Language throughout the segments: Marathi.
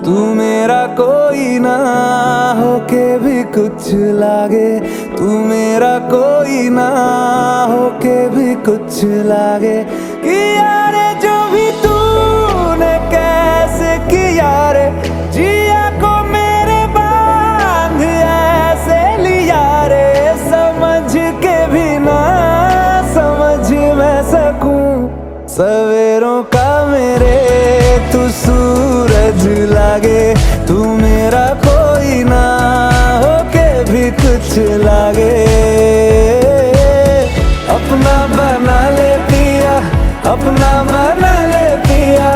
तू मेरा कोई ना होके भी कुछ लागे, तू मेरा कोई ना होके भी कुछ लागे। किया रे जो भी तूने कैसे किया रे, जिया को मेरे बांध ऐसे लिया रे। समझ के भी ना समझ मैं सकूं सवेरों का मेरे तू सूरज लागे। तू मेरा कोई ना होके भी कुछ लागे। अपना बना ले पिया, अपना बना ले पिया,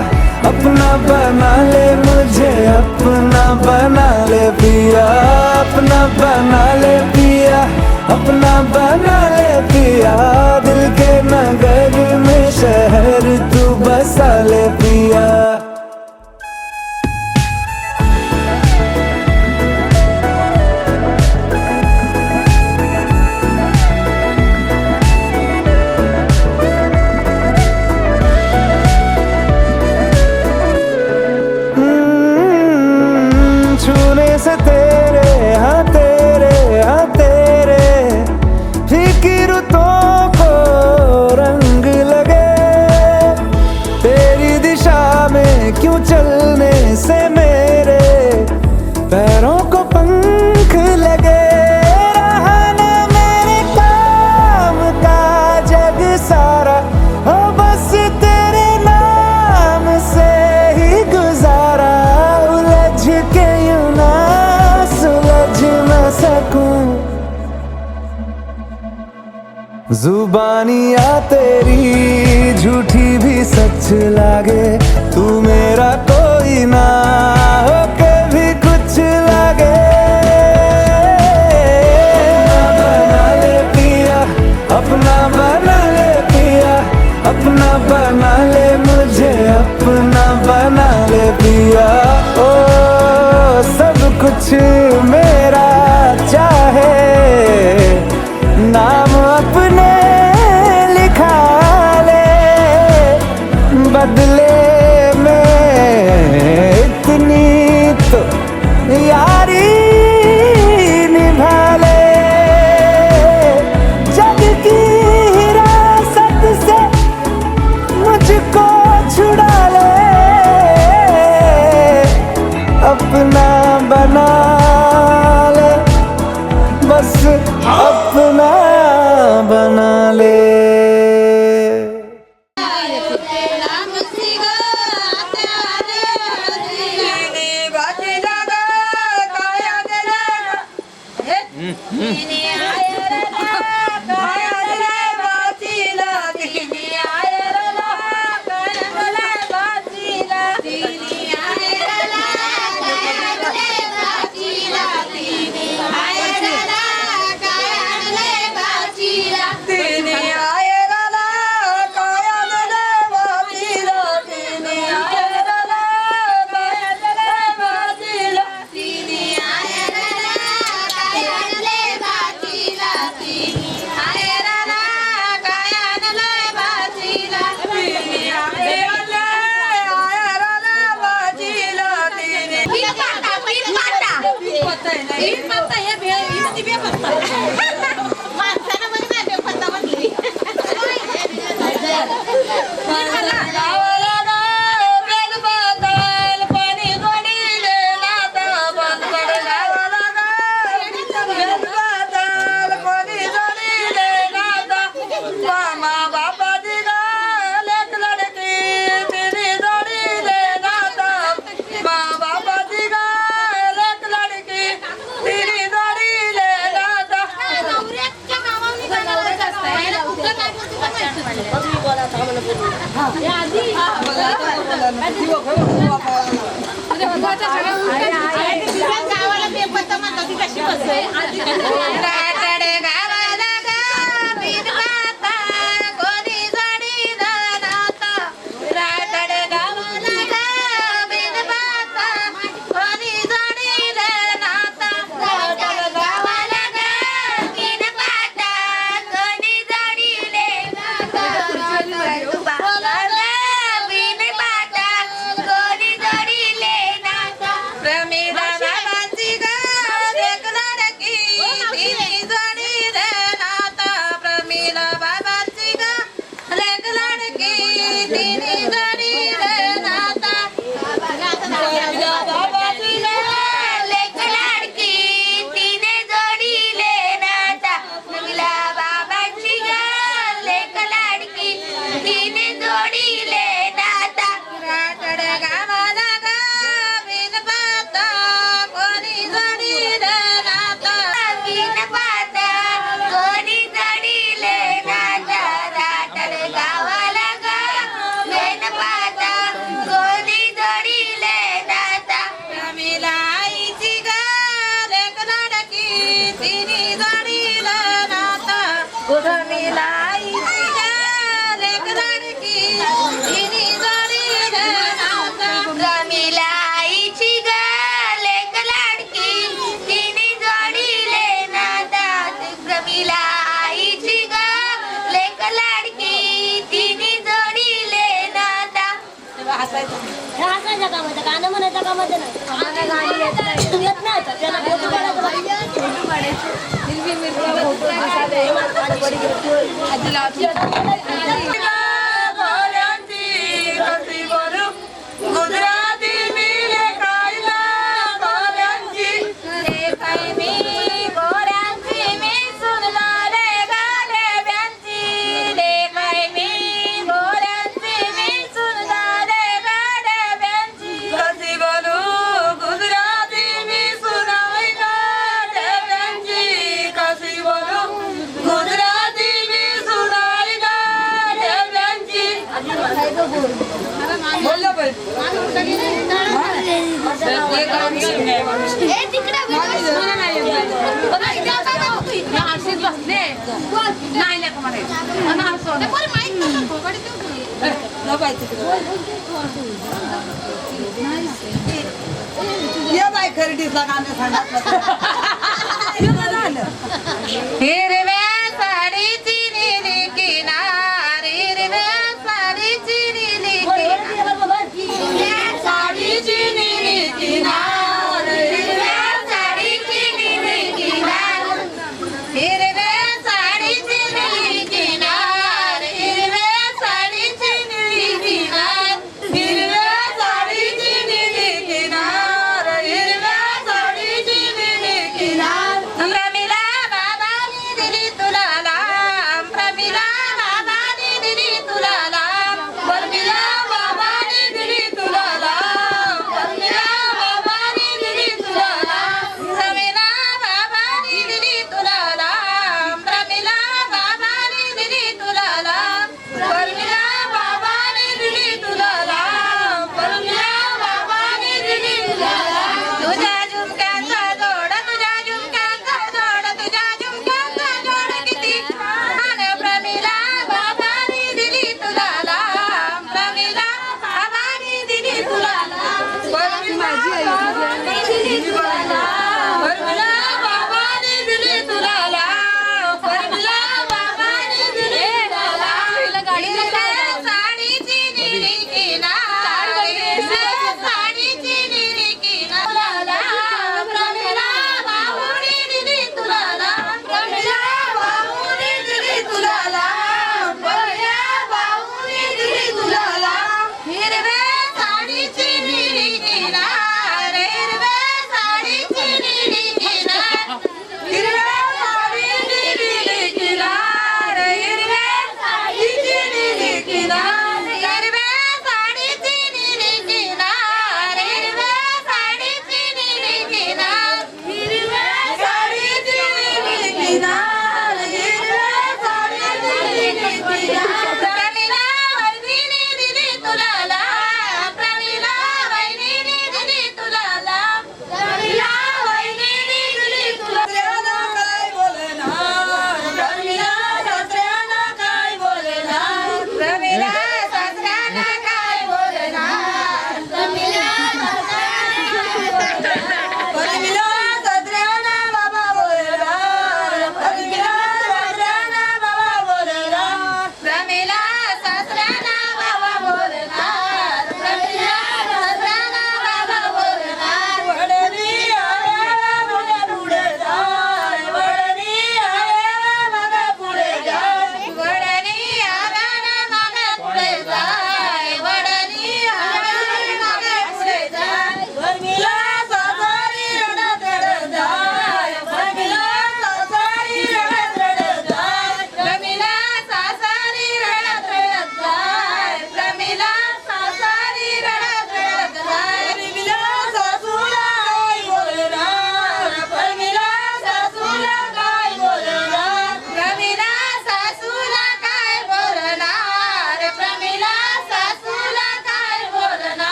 अपना बना ले मुझे, अपना बना ले पिया, अपना बना ले पिया, अपना बना ले पिया। दिल के नगर में शहर तू बसा ले पिया। छूने से तेरे हाँ तेरे हाँ तेरे फिक्र तो को रंग लगे। तेरी दिशा में क्यों चलने से मेरे पैरों को पंख लगे। रहा ना मेरे काम का जग सारा, हो बस तेरे नाम से ही गुजारा। उलझ के यूं ना सुलझ न सकूं, जुबानियाँ तेरी झूठी भी सच लागे। तू मेरा कोई ना होके भी कुछ लागे। बना ले पिया, अपना बना ले पिया, अपना बना ले मुझे, अपना बना ले पिया। ओ सब कुछ मेरा चाहे, नाम अपने लिखा ले। बदले में इतनी तो यारी निभा ले। जग की हिरासत से मुझको छुड़ा ले। अपना बना ले, बस अपना बना ले। रमीला आईची ग लेक लाडकी तिने जोडीले नाता रमीला आईची ग लेक लाडकी तिने जोडीले नाता रमीला आईची ग लेक लाडकी तिने जोडीले नाता हसायचं कामाचं गाणं म्हणायचं कामाचं नाही येत नाही आता त्याला फोटो गुजराती मिले कायला गोऱ्यांची लेखाय मी गोऱ्यांची मी सुनलाले गाले ब्यांची लेखाय मी गोऱ्यांची मी सुनलाले गाले ब्यांची कशी बोलू गुजराती मी सुनाई गाले ब्यांची कशी बोलू गुजराती मी सुनाई गाले ब्यांची बोललो पण हिरव्या साडीची नीली किनार हिरव्या साडीची नीली साडीची नीली किनार हिरव्या साडीची नीली किनार हिरव्या साडीची नीली किनार हिरव्या साडीची नीली किनार हिरव्या साडीची नीली किनार हिरव्या साडीची नीली किनार रमीला बाबानी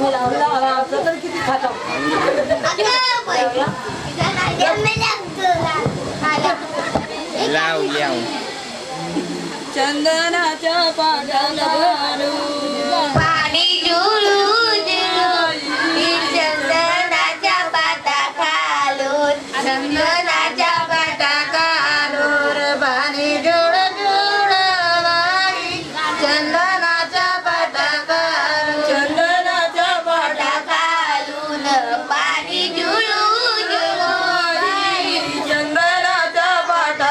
मी लावला आपलं तर किती खाता लाव लाव चंदनाच्या पाटाला पाणी जुळू जुळू चंदनाच्या पाता खालून चंदनाच्या पाता खालून पाणी जुळू जुळू चंदनाच्या पाता खालून चंदनाच्या पाटा खालून पाणी जुळू जुळू चंदनाच्या पाटा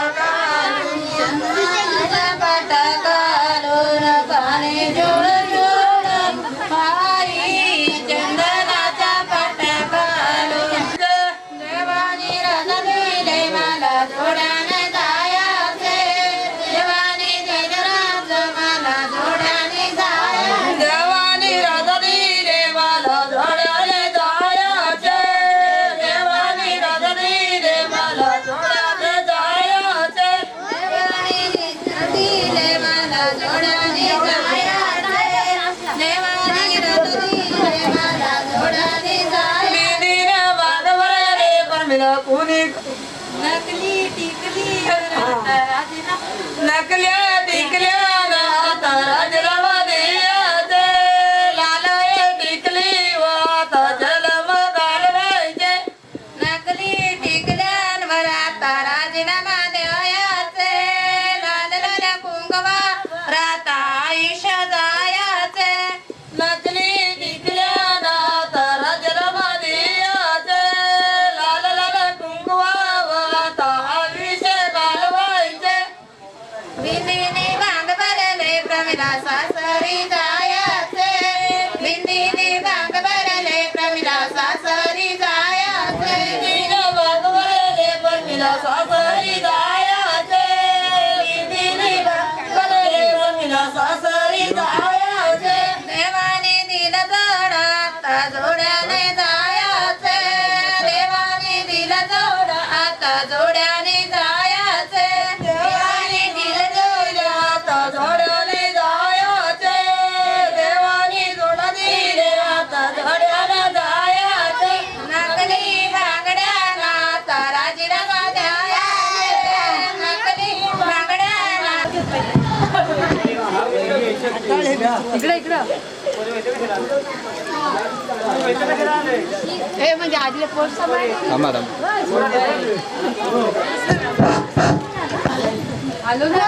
चंदनाच्या पाटा खालून पाणी जुळू जुळू चंदनाच्या पाटा खालून देवानी रजा दिले मला जोड्याने जायचे देवानी दिलं मला जोड्याने जायचे देवानी राजा दिले मला जोड्याने जायचे देवानी राजा दिले मला जोड्याने जायचे देवानी दिले मला जोड्याने जायचे देवानी रजा दिले मला जोड्याने जायचे निधीने बांधवर रे पण मिला कोणी नकली टिकली नकल्या टिकल्या आता राजरामा दियाचे लाल टिकली व आता जन्म घालवायचे नकली टिकल्यांवर आता राजीनामा द्यायचे लादलेल्या कुंकवावर आता आयुष्य जायचे नकली टिकल्या आता राजरामा दियाचे लाल लाल कुंकवा व आता आयुष्य घालवायचे बिंदीने भांग भरले प्रमिला सासरी जायचे बिंदीने भांग भरले प्रमिला सासरी जायचे तिने बांधवले पण मिला सासरी जायचे तिने बांधवले पण मिला सासरी जायचे देवाने दिलं जोड आता जोड्याने जायचे देवाने दिलं जोड आता जोड्याने जायचे देवाने दिलं जोड आता जोड्याने जायचे देवानी जोड दिले आता जोड्याने जायचे नकली भांगड्याला आता राजीनामा द्यायचे नकली भांगड्याला हे म्हणजे आधले पोट थांबा थांबा आलो ना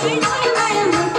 Thank you.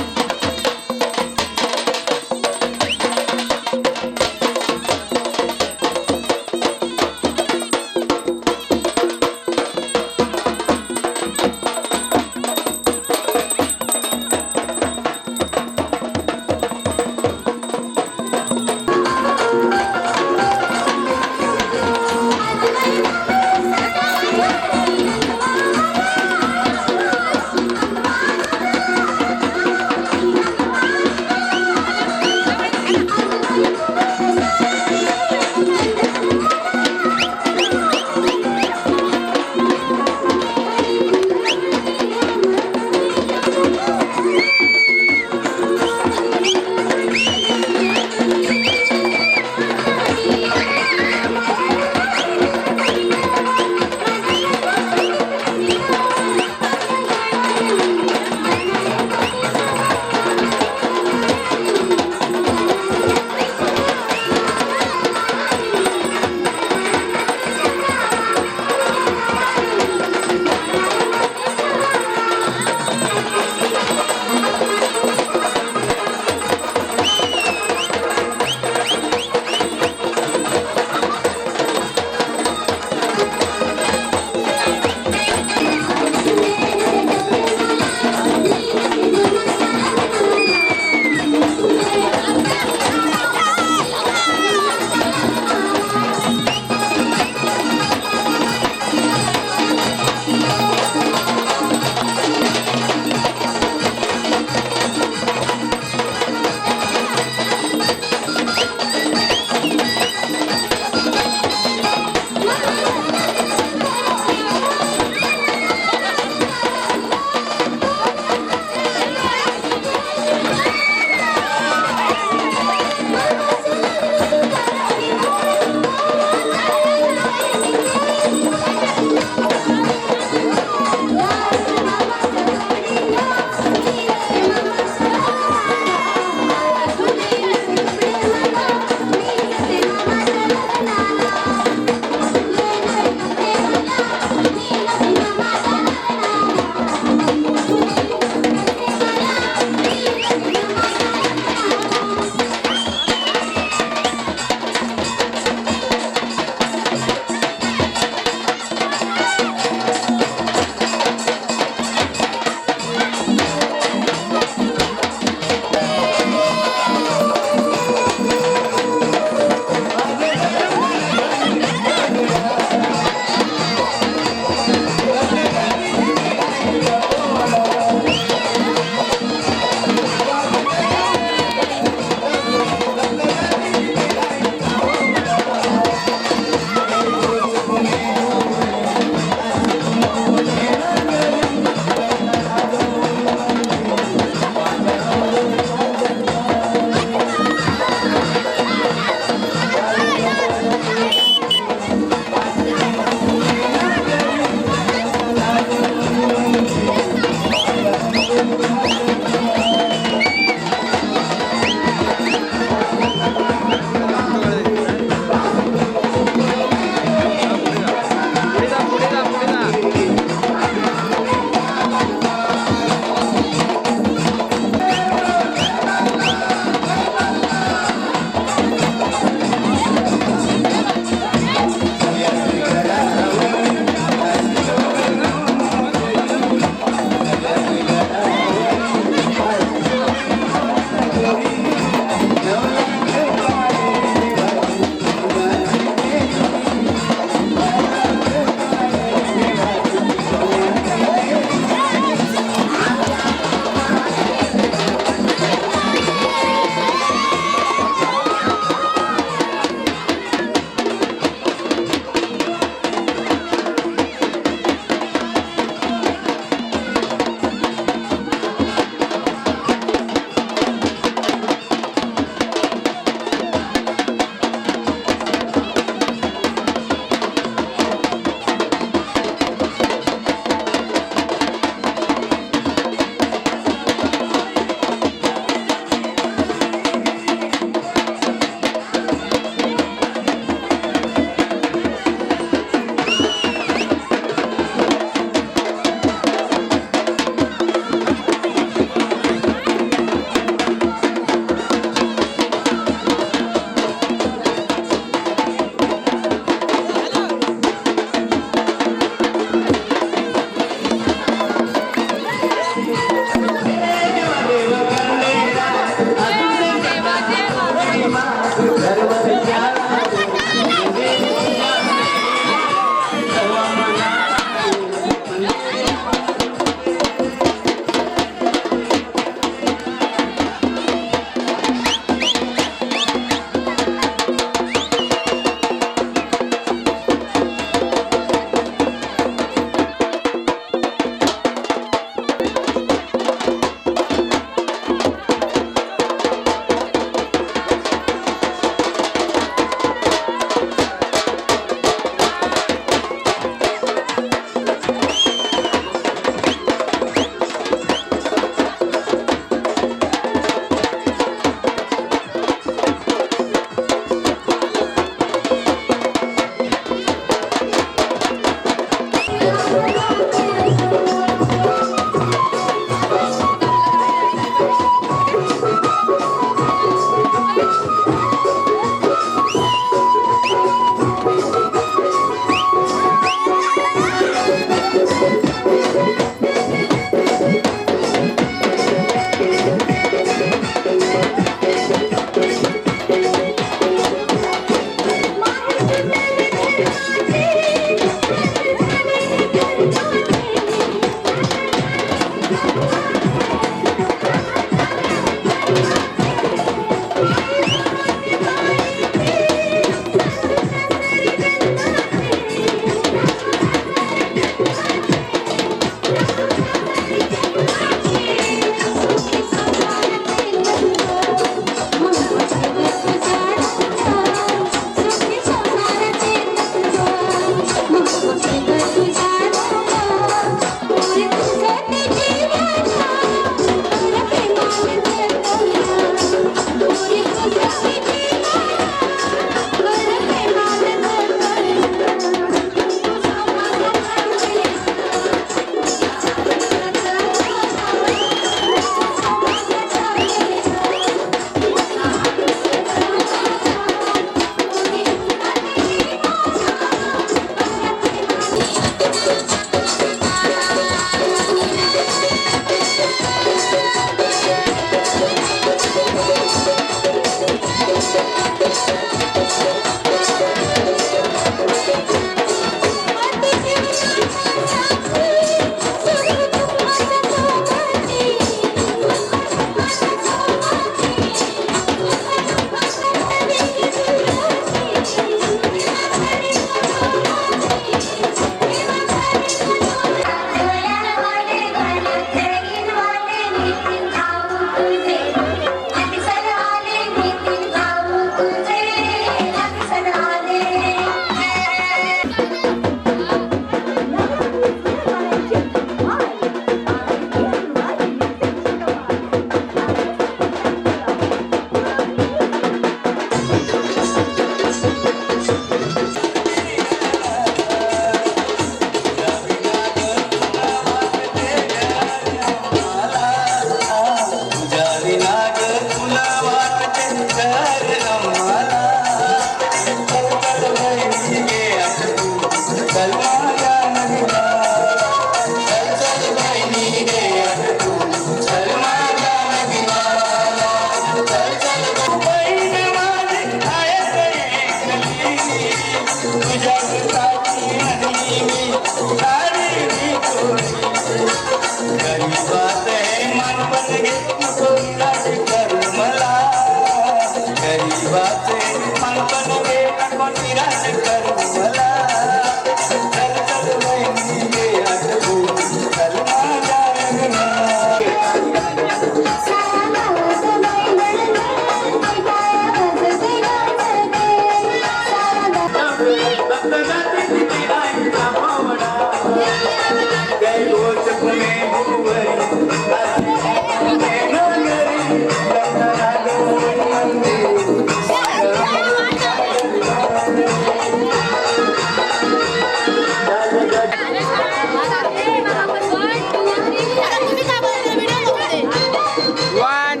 1,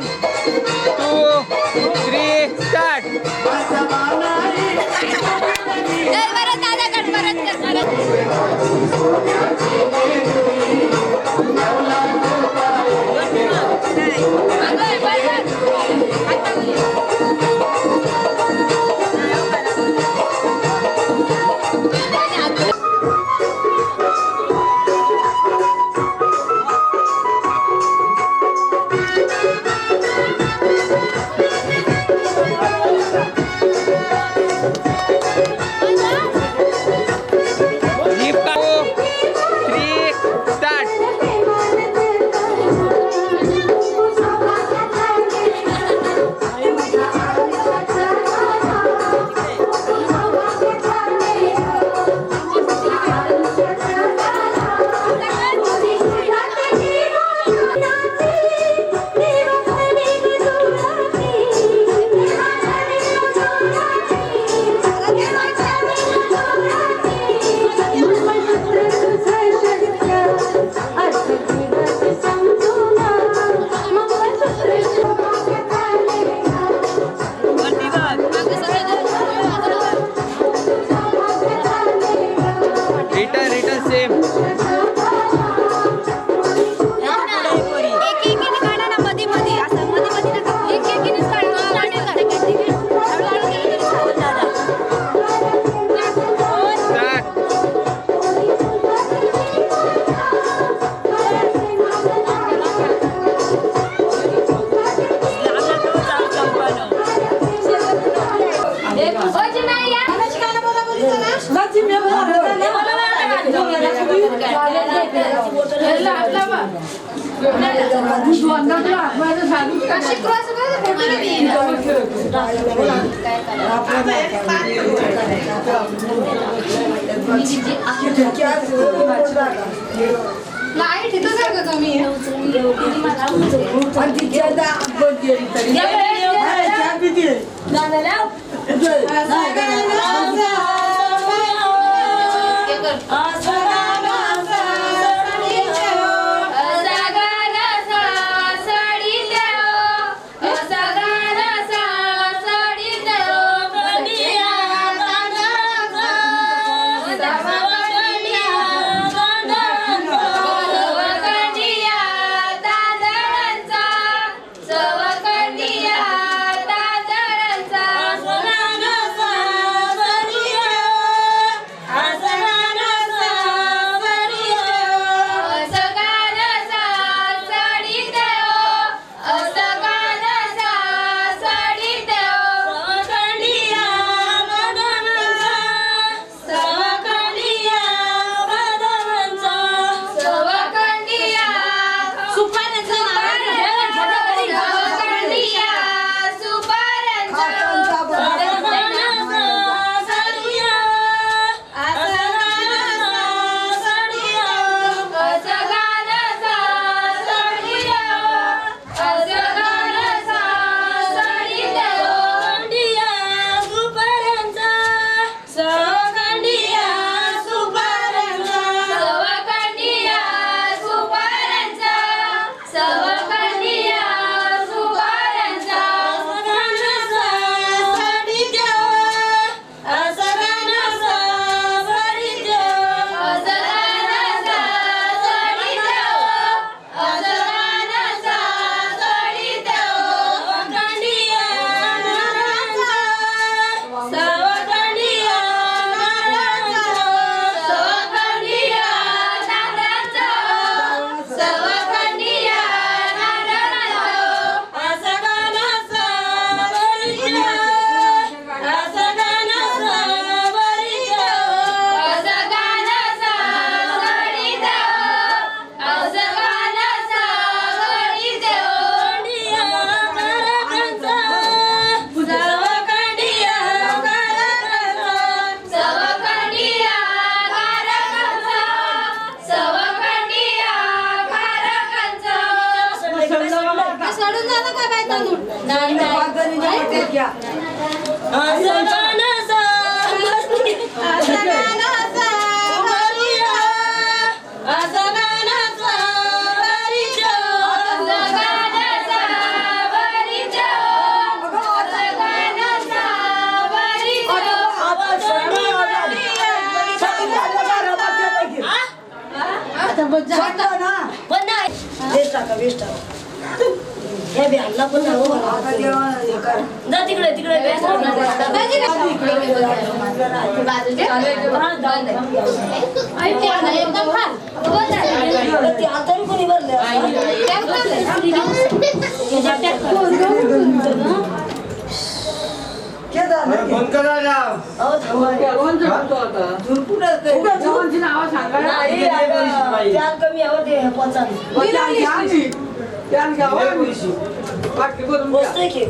2, 3, start. Deepa, 2, 3, start. Return same. Start. Light इथं काय करतो मी Thank you. असं गाणं सावरी असं गाणं सावरीच्या असं गाणं सावरीच्या असं गाणं सावरीच्या असं गाणं सावरीच्या पण नाही बेस्ट टाका बेस्ट टाका हे बी आणला पण जा तिकडे तिकडे आता कोणी भरले कमी आवडते बसतोय की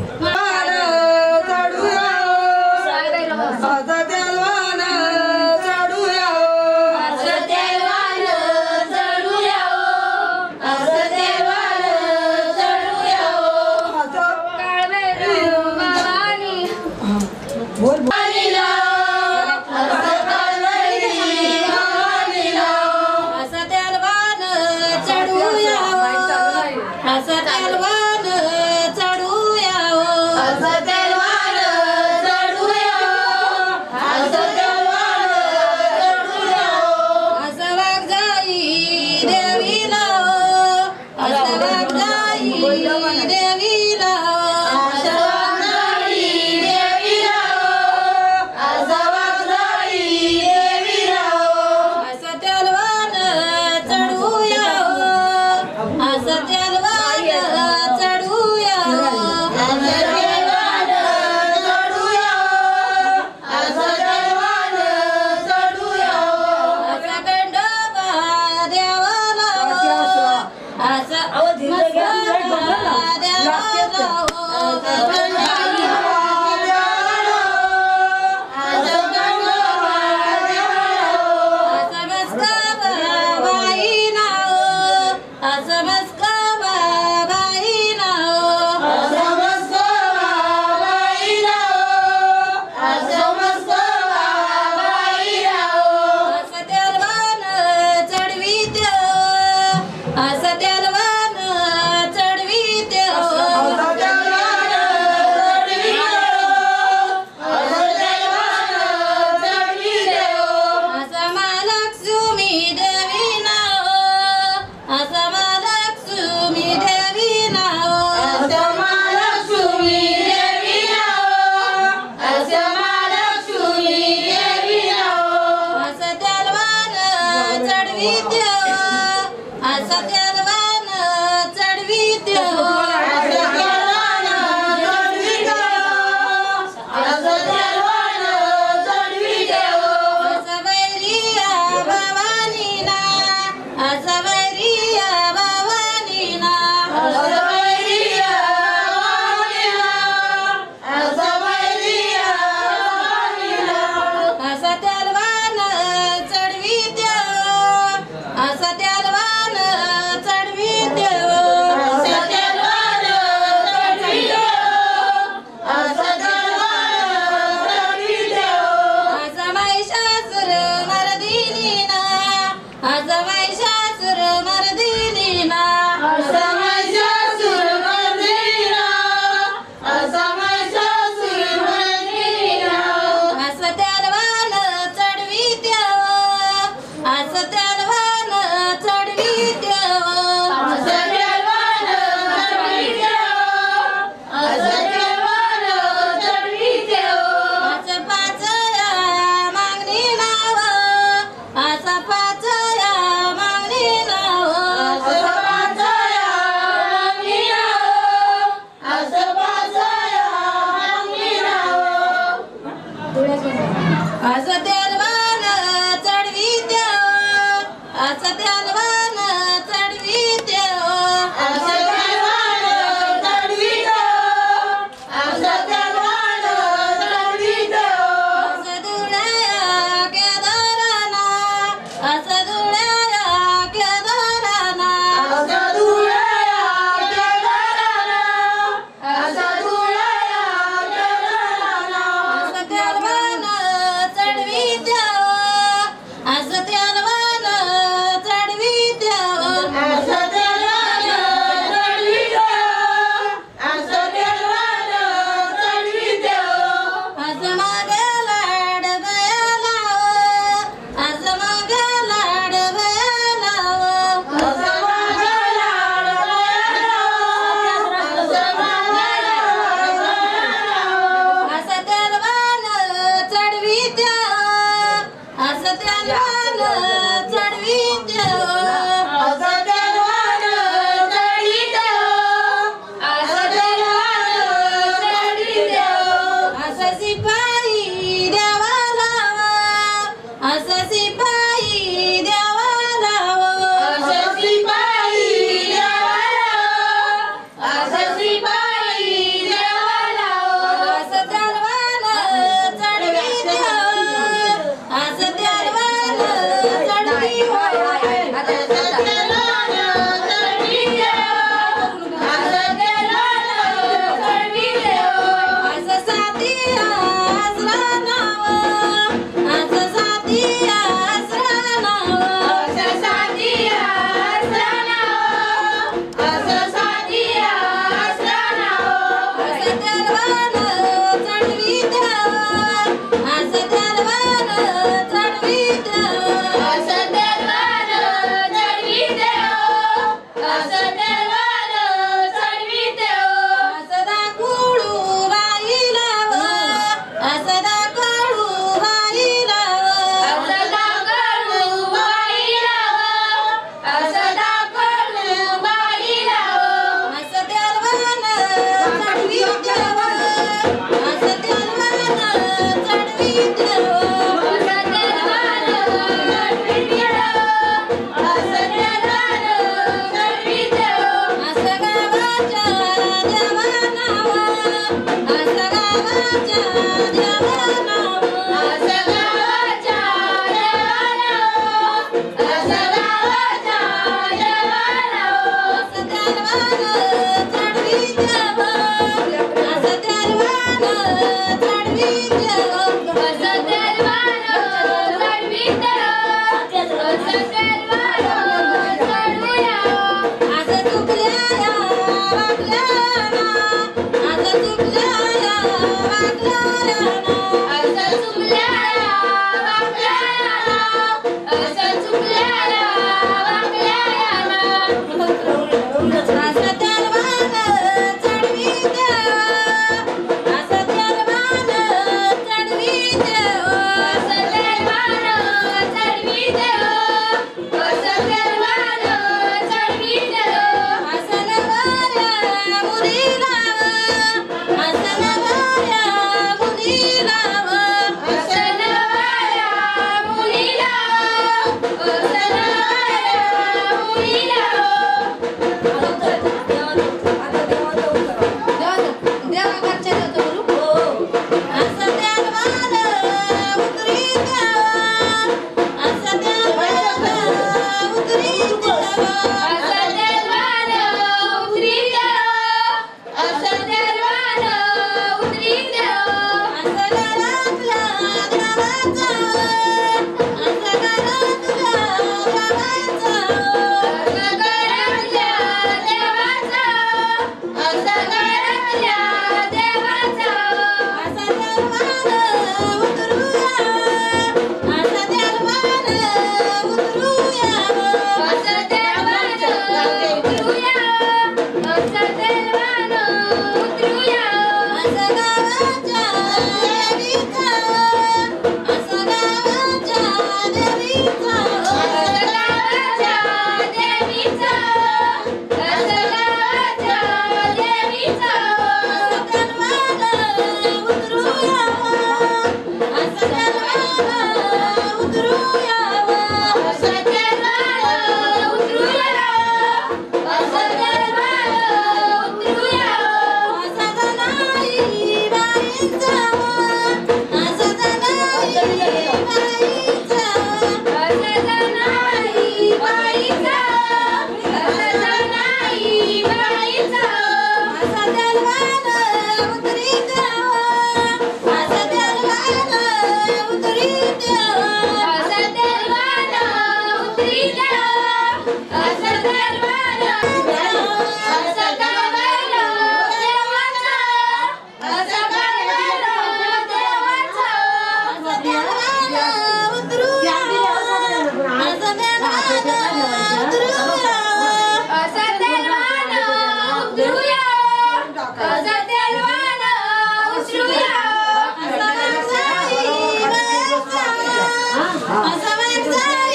असं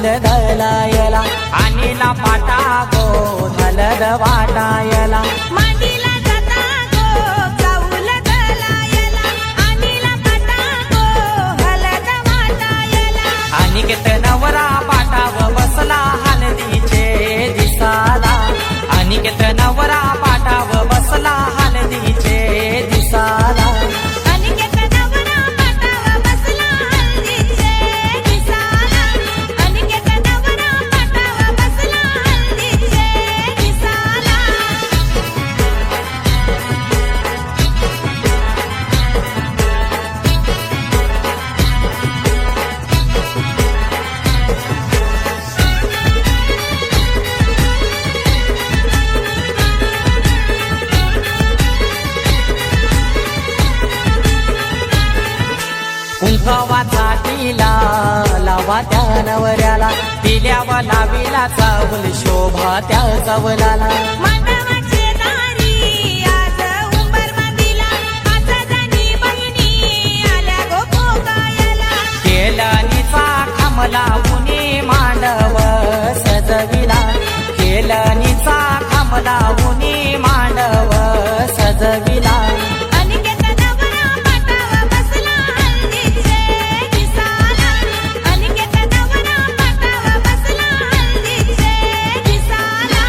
दलायला आणीला पाटा गो झालं वाटायला मांडीला जाता गो चाऊल दलायला आणीला पाटा गो हलद वाटायला अनिकेत नवरा पाटाव बसला हलदीचे दिसाला अनिकेत नवरा पाटाव बसला हलदीचे दिसाला अनिकेत नवरा पाटाव बसला हळदीचे दिसाला अनिकेत नवरा पाटाव बसला हळदीचे दिसाला कुंकवाचा टिला लावा त्या नवऱ्याला पिल्यावा लावीला चावल शोभा त्या चवलाला मांडवाचे दारी आज उंबर बांधिला आज जाणी बहिणी आल्या गो पोकायला केलनीचा खांबला उनी मांडव सजविला केलनीचा खांबला उनी मांडव सजविला अनिकेत नवरा पाटाव बसला हळदीचे दिसाला अनिकेत नवरा पाटाव बसला हळदीचे दिसाला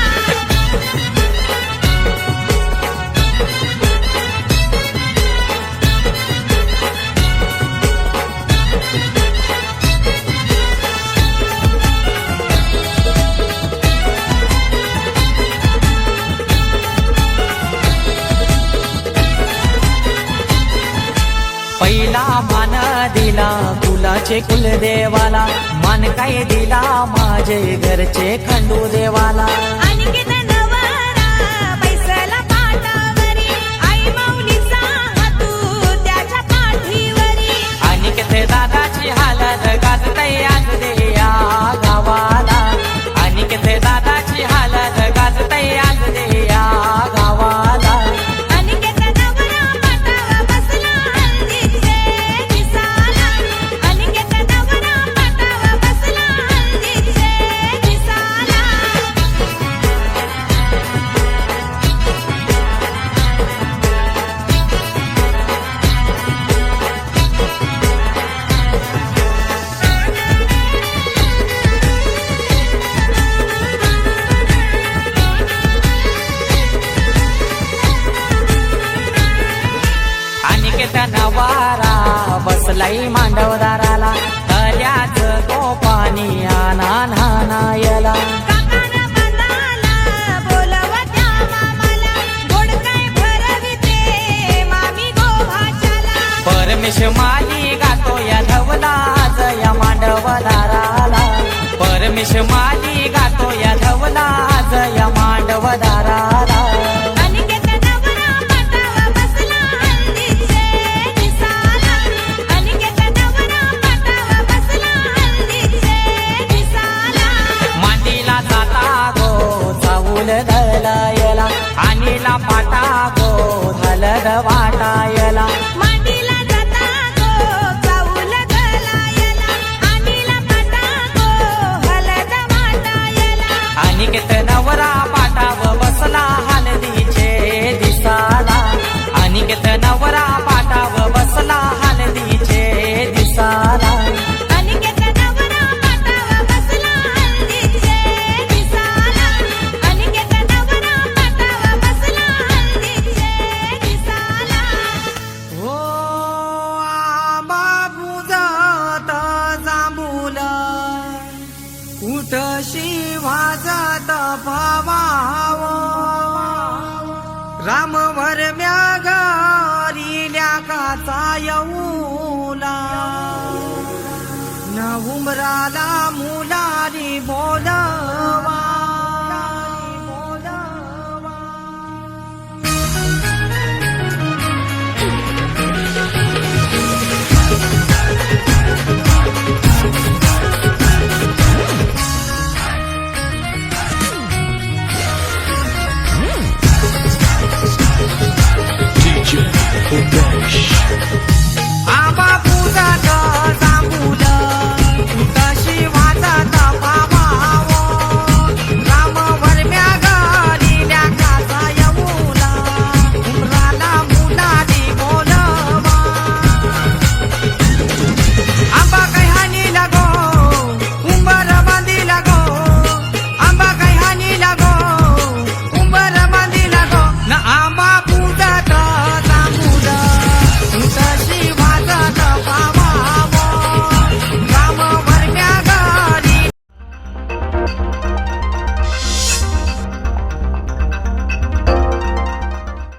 पहिला मान दिला कुलाचे कुलदेवाला मान काय दिला माझे घरचे खंडू देवाला आणि अनिकेत नवरा बैसला पाटावरी आई माऊलीचा हातू त्याच्या पाठीवरी अनिकेत दादाची हालत गाजतय आज दे या गावाला अनिकेत दादाची हालत गाजतय आज दे या गावाला अनिकेत नवरा पाटावर बसला हल्दीचे दिसाला अनिकेत नवरा पाटावर बसला हल्दीचे दिसाला अनिकेत नवारा बसलाई मांडवदाराला तल्याच तो पाणी आना नानायला काकाना बंदाला बोलवत्या मामाला गोड काय भरविते मामी गोभाच्याला परमेश माली गातो या धवला आज या मांडवदाराला परमेश माली गातो या धवला आज या मांडवदाराला अनिकेत नवरा पाटावर बसला हल्दीचे दिसाला अनिकेत नवरा पाटावर बसला हल्दीचे दिसाला मांडीला जाता गो चाऊल दळायला आणीला पाटा गो हलद वाटायला मांडीला जाता गो चाऊल घालायला आणीला पाटा गो हलद वाटायला अनिकेत नवरा पाटाव बसला हलदीचे दिसाला अनिकेत नवरा पाटाव बसला हलदीचे दिसाला अनिकेत नवरा पाटावर बसला हल्दीचे दिसाला अनिकेत नवरा पाटावर बसला हल्दीचे दिसाला हो बाबू जात जांभूल उठशी वाजत भावाव राम भरम्या घरील्या काचा येऊला न उमराला मुलारी बोला